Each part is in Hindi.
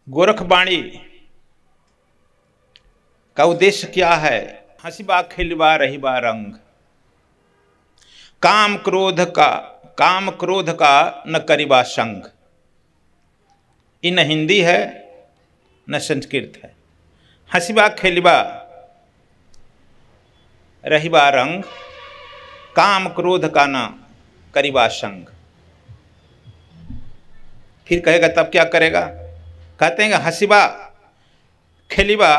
गोरखवाणी का उद्देश्य क्या है? हंसीबा खिलबा रहीबा रंग। काम क्रोध का न करीबा संग। ये न हिंदी है न संस्कृत है। हंसीबा खिलबा रहीबा रंग, काम क्रोध का न करीबा संग। फिर कहेगा तब क्या करेगा? कहते हैं कि हंसीबा खिलबा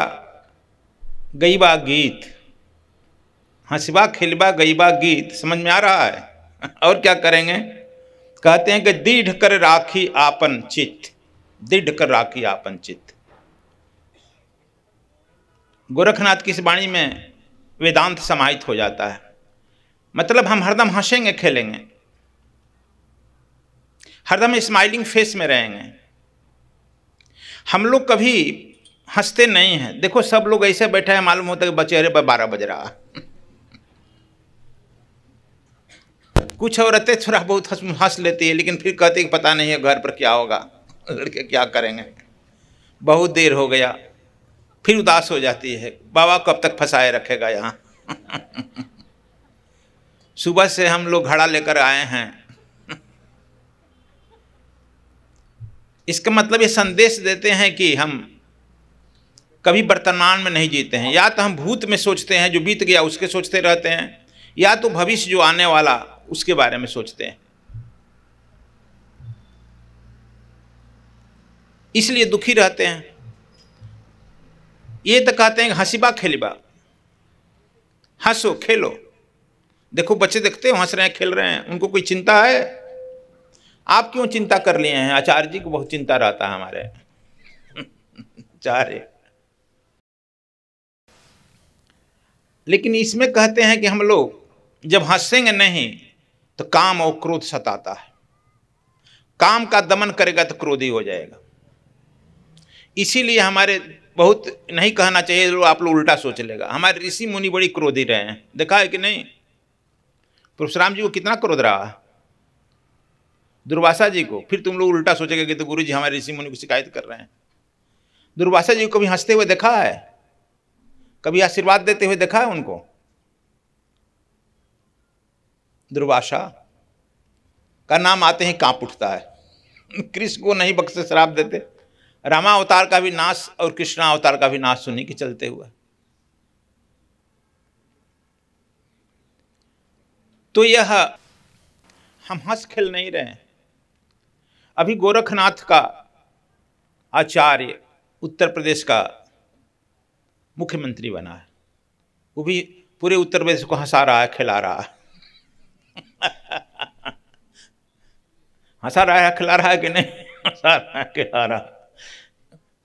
गईबा गीत। हंसीबा खिलबा गईबा गीत समझ में आ रहा है? और क्या करेंगे? कहते हैं कि दृढ़ कर राखी आपन चित्त। दृढ़ कर राखी आपन चित्त। गोरखनाथ की इस वाणी में वेदांत समाहित हो जाता है। मतलब हम हरदम हंसेंगे खेलेंगे, हरदम स्माइलिंग फेस में रहेंगे। हम लोग कभी हंसते नहीं हैं। देखो सब लोग ऐसे बैठे हैं, मालूम होता है कि चेहरे पर 12 बज रहा है। कुछ औरतें थोड़ा बहुत हंस लेती है, लेकिन फिर कहती है कि पता नहीं है घर पर क्या होगा, लड़के क्या करेंगे, बहुत देर हो गया। फिर उदास हो जाती है, बाबा कब तक फंसाए रखेगा यहाँ। सुबह से हम लोग घड़ा लेकर आए हैं। इसका मतलब ये संदेश देते हैं कि हम कभी वर्तमान में नहीं जीते हैं। या तो हम भूत में सोचते हैं, जो बीत गया उसके सोचते रहते हैं, या तो भविष्य जो आने वाला उसके बारे में सोचते हैं। इसलिए दुखी रहते हैं। ये तो कहते हैं हंसीबा खेलिबा, हंसो खेलो। देखो बच्चे देखते हो हंस रहे हैं खेल रहे हैं, उनको कोई चिंता है? आप क्यों चिंता कर लिए हैं? आचार्य जी को बहुत चिंता रहता है हमारे आचार्य। लेकिन इसमें कहते हैं कि हम लोग जब हंसेंगे नहीं तो काम और क्रोध सताता है। काम का दमन करेगा तो क्रोधी हो जाएगा। इसीलिए हमारे बहुत नहीं कहना चाहिए, आप लोग उल्टा सोच लेगा। हमारे ऋषि मुनि बड़ी क्रोधी रहे हैं, देखा है कि नहीं? परशुराम जी को कितना क्रोध रहा, दुर्वासा जी को। फिर तुम लोग उल्टा सोचेगा कि तो गुरु जी हमारे ऋषि मुनि को शिकायत कर रहे हैं। दुर्वासा जी को कभी हंसते हुए देखा है? कभी आशीर्वाद देते हुए देखा है उनको? दुर्वासा का नाम आते ही कांप उठता है। कृष्ण को नहीं बख्शे श्राप देते। रामा अवतार का भी नाश और कृष्णा अवतार का भी नाश सुनी कि चलते हुए। तो यह हम हंस खेल नहीं रहे। अभी गोरखनाथ का आचार्य उत्तर प्रदेश का मुख्यमंत्री बना है। वो भी पूरे उत्तर प्रदेश को हंसा रहा है, खिला रहा है। हंसा रहा है, खिला रहा है कि नहीं? हंसा रहा है, खिला रहा है।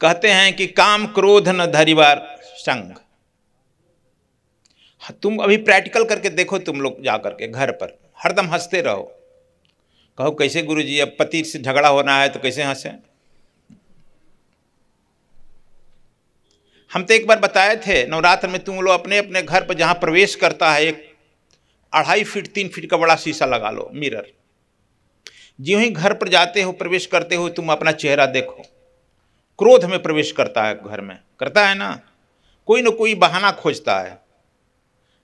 कहते हैं कि काम क्रोध न धरिबार संग। तुम अभी प्रैक्टिकल करके देखो, तुम लोग जा करके घर पर हरदम हंसते रहो। कहो कैसे गुरुजी, अब पति से झगड़ा होना है तो कैसे हंसे? हम तो एक बार बताए थे नवरात्र में, तुम लोग अपने अपने घर पर जहां प्रवेश करता है एक 2.5 फीट 3 फीट का बड़ा शीशा लगा लो, मिरर। ज्यों ही घर पर जाते हो, प्रवेश करते हो, तुम अपना चेहरा देखो। क्रोध में प्रवेश करता है घर में, करता है ना? कोई ना कोई बहाना खोजता है।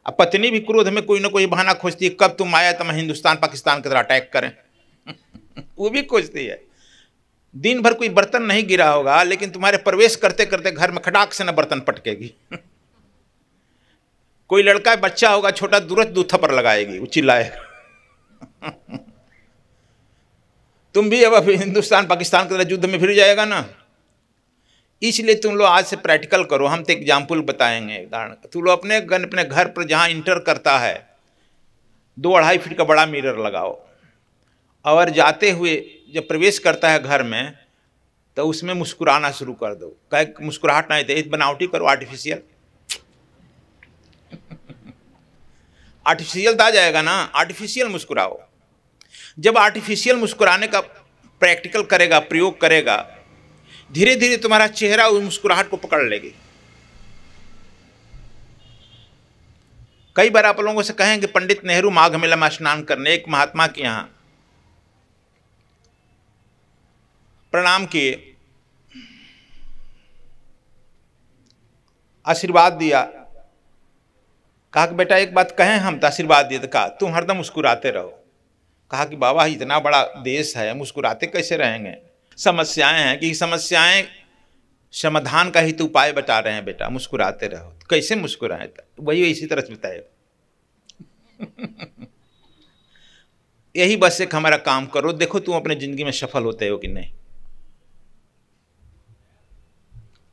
अब पत्नी भी क्रोध में कोई ना कोई बहाना खोजती है, कब तुम आया तो हम हिंदुस्तान पाकिस्तान की तरह अटैक करें। वो भी खोजती है। दिन भर कोई बर्तन नहीं गिरा होगा, लेकिन तुम्हारे प्रवेश करते करते घर में खटाक से न बर्तन पटकेगी। कोई लड़का बच्चा होगा छोटा, तुरंत 2 थप्पड़ लगाएगी, वो चिल्लाएगा। तुम भी अब हिंदुस्तान पाकिस्तान की तरह युद्ध में फिर जाएगा ना। इसलिए तुम लोग आज से प्रैक्टिकल करो। हम तो एग्जाम्पल बताएंगे, उदाहरण। तुम लोग अपने घर पर जहाँ इंटर करता है 2-2.5 फीट का बड़ा मिरर लगाओ, और जाते हुए जब प्रवेश करता है घर में तो उसमें मुस्कुराना शुरू कर दो। कहे मुस्कुराहट नहीं थे, बनावटी करो, आर्टिफिशियल। आर्टिफिशियल तो आ जाएगा ना, आर्टिफिशियल मुस्कुराओ। जब आर्टिफिशियल मुस्कुराने का प्रैक्टिकल करेगा, प्रयोग करेगा, धीरे धीरे तुम्हारा चेहरा उस मुस्कुराहट को पकड़ लेगी। कई बार आप लोगों से कहेंगे पंडित नेहरू माघ मेला में स्नान करने एक महात्मा के यहाँ प्रणाम किए, आशीर्वाद दिया, कहा कि बेटा एक बात कहें हम, तो आशीर्वाद दिए, तो कहा तुम हरदम मुस्कुराते रहो। कहा कि बाबा इतना बड़ा देश है, मुस्कुराते कैसे रहेंगे, समस्याएं हैं, कि समस्याएं समाधान का ही तो उपाय बता रहे हैं बेटा, मुस्कुराते रहो। तो कैसे मुस्कुराएं, वही इसी तरह से बताए। यही बस एक हमारा काम करो, देखो तुम अपने जिंदगी में सफल होते हो कि नहीं।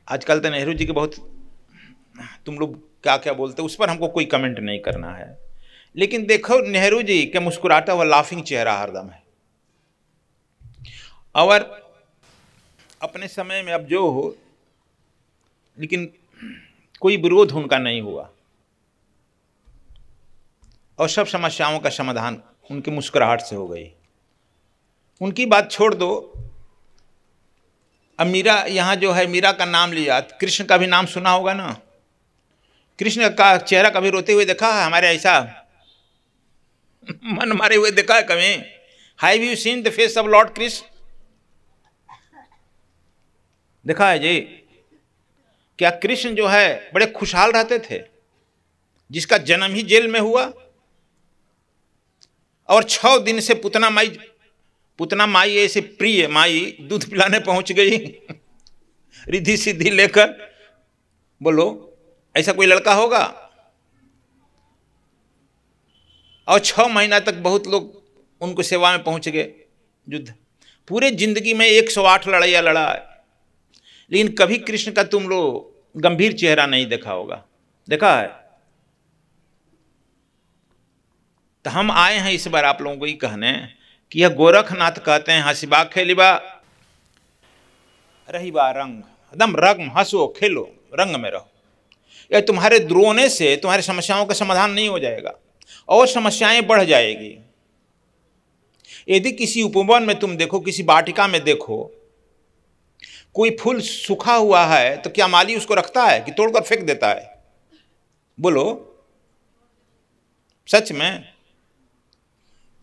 आजकल तो नेहरू जी के बहुत, तुम लोग क्या क्या बोलते हो उस पर हमको कोई कमेंट नहीं करना है, लेकिन देखो नेहरू जी के मुस्कुराता हुआ लाफिंग चेहरा हरदम है। और अपने समय में अब जो हो, लेकिन कोई विरोध उनका नहीं हुआ और सब समस्याओं का समाधान उनकी मुस्कुराहट से हो गई। उनकी बात छोड़ दो, अब मीरा यहाँ जो है, मीरा का नाम लिया, कृष्ण का भी नाम सुना होगा ना। कृष्ण का चेहरा कभी रोते हुए देखा है हमारे, ऐसा मन मारे हुए देखा है कभी? Have you seen the face of Lord Krishna? देखा है जी? क्या कृष्ण जो है बड़े खुशहाल रहते थे, जिसका जन्म ही जेल में हुआ और 6 दिन से पुतना माई ऐसे प्रिय माई दूध पिलाने पहुंच गई रिद्धि सिद्धि लेकर। बोलो ऐसा कोई लड़का होगा? और 6 महीना तक बहुत लोग उनको सेवा में पहुंच गए। युद्ध पूरे जिंदगी में 108 लड़ाइयाँ लड़ा है, लेकिन कभी कृष्ण का तुम लोग गंभीर चेहरा नहीं देखा होगा। देखा है? तो हम आए हैं इस बार आप लोगों को ये कहने कि यह गोरखनाथ कहते हैं, हंसिबा खेलिबा रहीबा रंग, एकदम रंग, हंसो खेलो, रंग में रहो। यह तुम्हारे रोने से तुम्हारी समस्याओं का समाधान नहीं हो जाएगा और समस्याएं बढ़ जाएगी। यदि किसी उपवन में तुम देखो, किसी वाटिका में देखो, कोई फूल सूखा हुआ है तो क्या माली उसको रखता है कि तोड़कर फेंक देता है? बोलो, सच में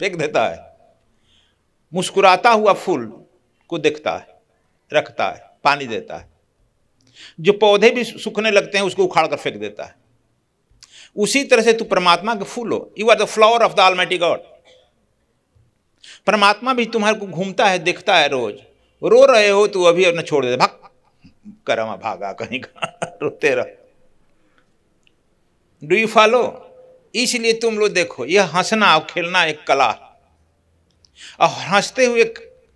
फेंक देता है। मुस्कुराता हुआ फूल को देखता है, रखता है, पानी देता है। जो पौधे भी सूखने लगते हैं उसको उखाड़ कर फेंक देता है। उसी तरह से तू परमात्मा के फूल हो। You are the flower of the almighty God. परमात्मा भी तुम्हारे को घूमता है, देखता है। रोज रो रहे हो तू, अभी न छोड़ दे, भाग करमा भागा कहीं का रोते रहो। Do you follow? इसलिए तुम लोग देखो, यह हंसना और खेलना एक कला, और हंसते हुए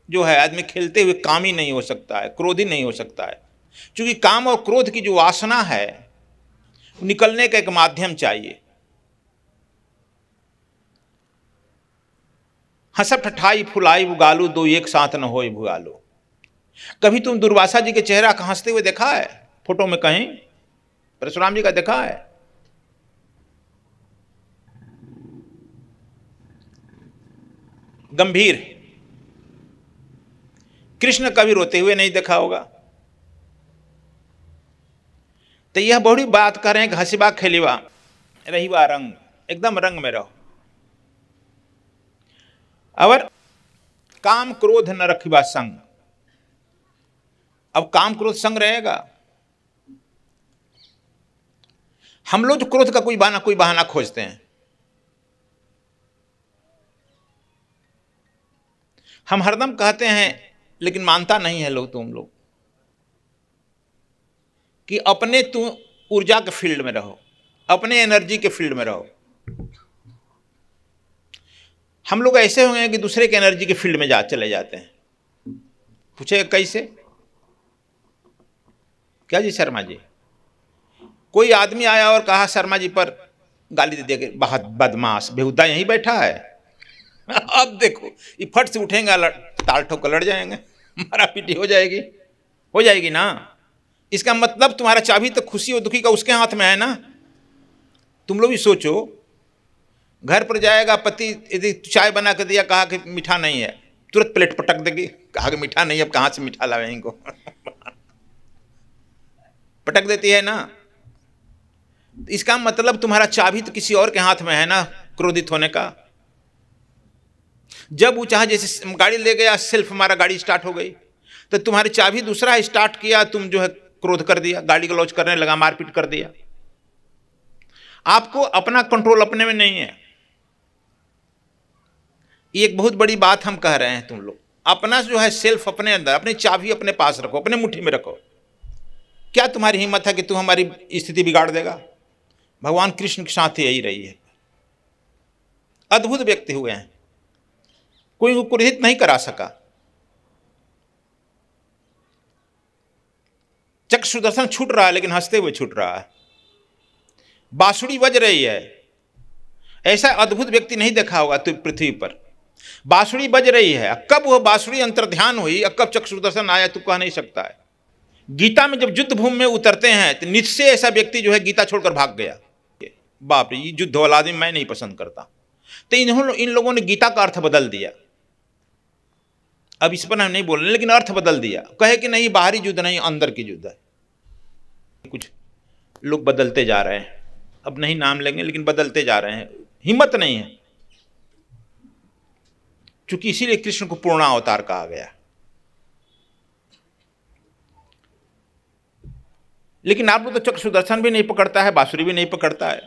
जो है आदमी खेलते हुए कामी नहीं हो सकता है, क्रोधी नहीं हो सकता है। क्योंकि काम और क्रोध की जो वासना है निकलने का एक माध्यम चाहिए। हंसप ठठाई फुलाई बुगालू, दो एक साथ न होए भुगालू। कभी तुम दुर्वासा जी के चेहरा का हंसते हुए देखा है? फोटो में कहीं परशुराम जी का देखा है? गंभीर। कृष्ण कभी रोते हुए नहीं देखा होगा। तो यह बड़ी बात कर रहे हैं कि हंसिबा खेलिबा रहीबा रंग, एकदम रंग में रहो। और काम क्रोध न रखिबा संग। अब काम क्रोध संग रहेगा। हम लोग जो क्रोध का कोई बहाना खोजते हैं। हम हरदम कहते हैं, लेकिन मानता नहीं है लोग, तुम लोग, कि अपने तुम ऊर्जा के फील्ड में रहो, अपने एनर्जी के फील्ड में रहो। हम लोग ऐसे होंगे कि दूसरे के एनर्जी के फील्ड में चले जाते हैं। पूछे कैसे? क्या जी शर्मा जी? कोई आदमी आया और कहा शर्मा जी पर गाली दे के, बहुत बदमाश बेहुदा यहीं बैठा है। अब देखो ये फट से उठेंगे, ताल ठोक लड़ जाएंगे, मारा पीटी हो जाएगी ना। इसका मतलब तुम्हारा चाबी तो खुशी और दुखी का उसके हाथ में है ना। तुम लोग भी सोचो, घर पर जाएगा पति, यदि चाय बना कर दिया, कहा कि मीठा नहीं है, तुरंत प्लेट पटक देगी, कहा कि मीठा नहीं, अब कहाँ से मीठा लावे इनको पटक देती है ना। इसका मतलब तुम्हारा चाबी तो किसी और के हाथ में है ना, क्रोधित होने का। जब वो चाहे, जैसे गाड़ी ले गया, सेल्फ मारा, गाड़ी स्टार्ट हो गई, तो तुम्हारी चाबी दूसरा स्टार्ट किया, तुम जो है क्रोध कर दिया, गाली गलौज करने लगा, मारपीट कर दिया। आपको अपना कंट्रोल अपने में नहीं है। ये एक बहुत बड़ी बात हम कह रहे हैं। तुम लोग अपना जो है सेल्फ अपने अंदर, अपनी चाबी अपने पास रखो, अपने मुट्ठी में रखो। क्या तुम्हारी हिम्मत है कि तू हमारी स्थिति बिगाड़ देगा? भगवान कृष्ण के साथ यही रही है। अद्भुत व्यक्ति हुए हैं, कोई को क्रोधित नहीं करा सका। चक्र सुदर्शन छूट रहा है लेकिन हंसते हुए छूट रहा है। बांसुरी बज रही है, ऐसा अद्भुत व्यक्ति नहीं देखा होगा तो पृथ्वी पर। बांसुरी बज रही है, कब वह बांसुरी अंतर्ध्यान हुई, कब चक्र सुदर्शन आया तो कह नहीं सकता है। गीता में जब युद्ध भूमि में उतरते हैं तो निश्चय ऐसा व्यक्ति जो है गीता छोड़कर भाग गया। बाप रे, ये युद्ध वाला आदमी मैं नहीं पसंद करता। तो इन लोगों ने गीता का अर्थ बदल दिया। अब इस पर हम नहीं बोल रहे, लेकिन अर्थ बदल दिया। कहे कि नहीं बाहरी युद्ध नहीं, अंदर की युद्ध है। कुछ लोग बदलते जा रहे हैं, अब नहीं नाम लेंगे, लेकिन बदलते जा रहे हैं। हिम्मत नहीं है, क्योंकि इसीलिए कृष्ण को पूर्ण अवतार कहा गया। लेकिन आप लोग तो चक्र सुदर्शन भी नहीं पकड़ता है, बांसुरी भी नहीं पकड़ता है,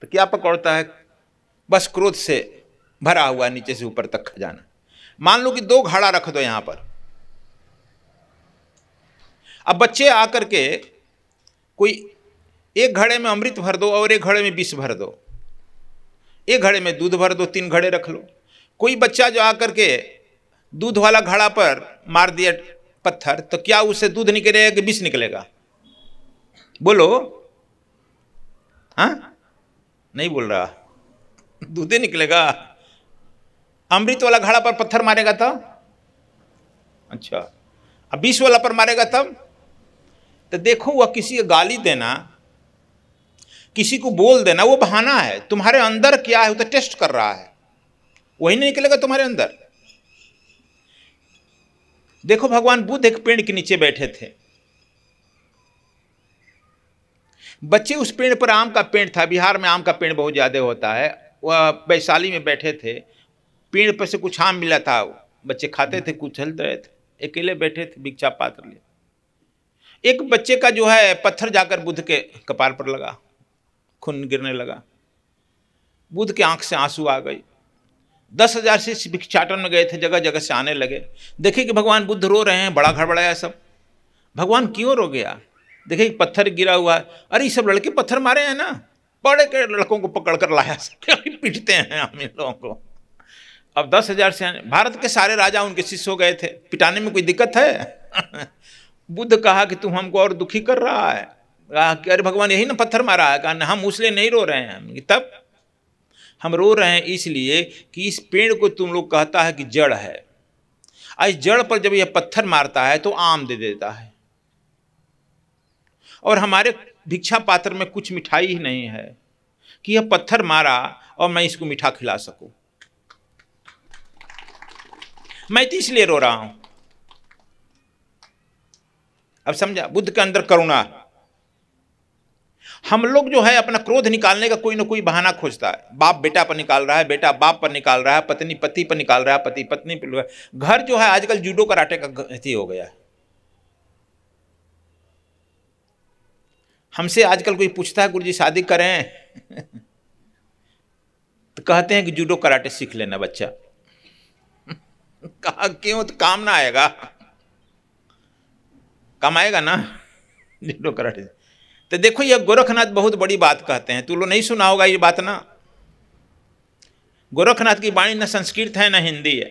तो क्या पकड़ता है? बस क्रोध से भरा हुआ नीचे से ऊपर तक खजाना। मान लो कि 2 घड़ा रख दो यहां पर। अब बच्चे आकर के कोई एक घड़े में अमृत भर दो और एक घड़े में विष भर दो, एक घड़े में दूध भर दो, 3 घड़े रख लो। कोई बच्चा जो आकर के दूध वाला घड़ा पर मार दिया पत्थर, तो क्या उससे दूध निकलेगा कि विष निकलेगा? बोलो। हाँ, नहीं बोल रहा, दूध ही निकलेगा। अमृत वाला घड़ा पर पत्थर मारेगा तब? अच्छा, अब विष वाला पर मारेगा तब? तो देखो, वह किसी को गाली देना, किसी को बोल देना, वो बहाना है। तुम्हारे अंदर क्या है वो तो टेस्ट कर रहा है, वही नहीं निकलेगा तुम्हारे अंदर। देखो, भगवान बुद्ध एक पेड़ के नीचे बैठे थे। बच्चे उस पेड़ पर, आम का पेड़ था, बिहार में आम का पेड़ बहुत ज्यादा होता है, वह वैशाली में बैठे थे। पेड़ पर से कुछ आम मिला था, बच्चे खाते थे, कुछ चलते रहे थे, अकेले बैठे थे, भिक्षा पात्र लिए। एक बच्चे का जो है पत्थर जाकर बुद्ध के कपार पर लगा, खून गिरने लगा। बुद्ध के आंख से आंसू आ गई। 10,000 शिष्य भिक्षाटन में गए थे, जगह जगह से आने लगे। देखे कि भगवान बुद्ध रो रहे हैं, बड़ा गड़बड़ाया सब। भगवान क्यों रो गया? देखे पत्थर गिरा हुआ है। अरे ये सब लड़के पत्थर मारे हैं ना, बड़े के लड़कों को पकड़ कर लाया, पीटते हैं हम इन लोगों को। अब 10,000 से भारत के सारे राजा उनके शिष्य हो गए थे, पिटाने में कोई दिक्कत है? बुद्ध कहा कि तुम हमको और दुखी कर रहा है। कहा कि अरे भगवान यही ना पत्थर मारा है। कहा हम उसलिए नहीं रो रहे हैं, तब हम रो रहे हैं इसलिए कि इस पेड़ को तुम लोग कहता है कि जड़ है, इस जड़ पर जब यह पत्थर मारता है तो आम दे देता है, और हमारे भिक्षा पात्र में कुछ मिठाई ही नहीं है कि यह पत्थर मारा और मैं इसको मीठा खिला सकूं। मैं तो इसलिए रो रहा हूं। अब समझा? बुद्ध के अंदर करुणा। हम लोग जो है अपना क्रोध निकालने का कोई ना कोई बहाना खोजता है। बाप बेटा पर निकाल रहा है, बेटा बाप पर निकाल रहा है, पत्नी पति पर निकाल रहा है, पति पत्नी पर। घर जो है आजकल जूडो कराटे का अथी हो गया है। हमसे आजकल कोई पूछता है गुरुजी शादी करें तो कहते हैं कि जूडो कराटे सीख लेना बच्चा। कहा क्यों? तो काम ना आएगा, काम आएगा ना जूडो कराटे। तो देखो, यह गोरखनाथ बहुत बड़ी बात कहते हैं, तू लोग नहीं सुना होगा ये बात ना। गोरखनाथ की वाणी न संस्कृत है न हिंदी है,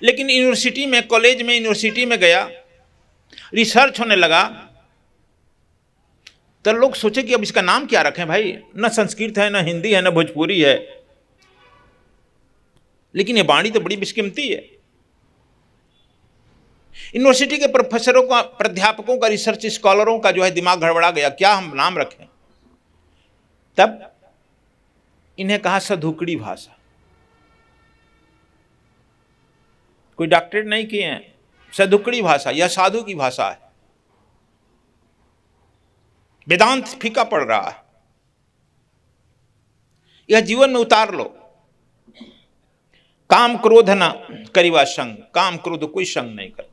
लेकिन यूनिवर्सिटी में, कॉलेज में, यूनिवर्सिटी में गया, रिसर्च होने लगा, तो लोग सोचे कि अब इसका नाम क्या रखें भाई, न संस्कृत है न हिंदी है न भोजपुरी है, लेकिन ये वाणी तो बड़ी बेशकीमती है। यूनिवर्सिटी के प्रोफेसरों का, प्राध्यापकों का, रिसर्च स्कॉलरों का जो है दिमाग गड़बड़ा गया, क्या हम नाम रखें। तब इन्हें कहा सधुकड़ी भाषा। कोई डॉक्टरेट नहीं किए हैं, सधुकड़ी भाषा, यह साधु की भाषा है। वेदांत फीका पड़ रहा है, यह जीवन में उतार लो। काम क्रोध न करिवा संग, काम क्रोध कोई संग नहीं कर।